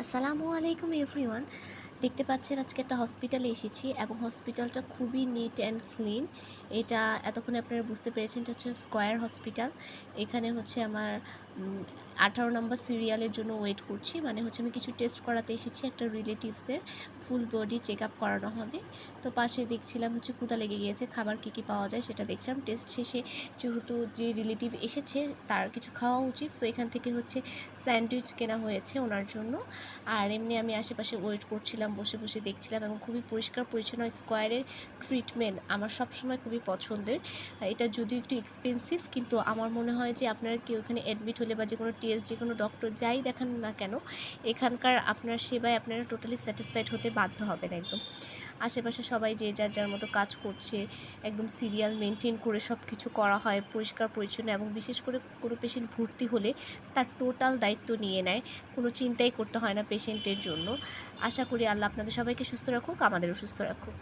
আসসালামু আলাইকুম এভরিওয়ান। দেখতে পাচ্ছেন আজকে একটা হসপিটালে এসেছি এবং হসপিটালটা খুবই নিট অ্যান্ড ক্লিন। এটা এতক্ষণে আপনারা বুঝতে পেরেছেন, এটা হচ্ছে স্কয়ার হসপিটাল। এখানে হচ্ছে আমার 18 নম্বর সিরিয়ালের জন্য ওয়েট করছি। মানে হচ্ছে আমি কিছু টেস্ট করাতে এসেছি, একটা রিলেটিভসের ফুল বডি চেক আপ করানো হবে। তো পাশে দেখছিলাম হচ্ছে ক্ষুধা লেগে গিয়েছে, খাবার কী কী পাওয়া যায় সেটা দেখছিলাম। টেস্ট শেষে যেহেতু যে রিলেটিভ এসেছে তার কিছু খাওয়া উচিত, সো এখান থেকে হচ্ছে স্যান্ডউইচ কেনা হয়েছে ওনার জন্য। আর এমনি আমি আশেপাশে ওয়েট করছিলাম, বসে বসে দেখছিলাম এবং খুবই পরিষ্কার পরিচ্ছন্ন। স্কয়ারের ট্রিটমেন্ট আমার সবসময় খুবই পছন্দের। এটা যদিও একটু এক্সপেন্সিভ, কিন্তু আমার মনে হয় যে আপনারা কেউ এখানে অ্যাডমিট হলে বা যে কোনো টেস্ট, যে কোনো ডক্টর যাই দেখান না কেন, এখানকার আপনার সেবায় আপনারা টোটালি স্যাটিসফাইড হতে বাধ্য হবেন একদম। আশেপাশে সবাই যে যার যার মতো কাজ করছে, একদম সিরিয়াল মেনটেন করে সব কিছু করা হয় পরিষ্কার পরিচ্ছন্ন, এবং বিশেষ করে কোনো পেশেন্ট ভর্তি হলে তার টোটাল দায়িত্ব নিয়ে নেয়, কোনো চিন্তাই করতে হয় না পেশেন্টের জন্য। আশা করি আল্লাহ আপনাদের সবাইকে সুস্থ রাখুক, আমাদেরও সুস্থ রাখুক।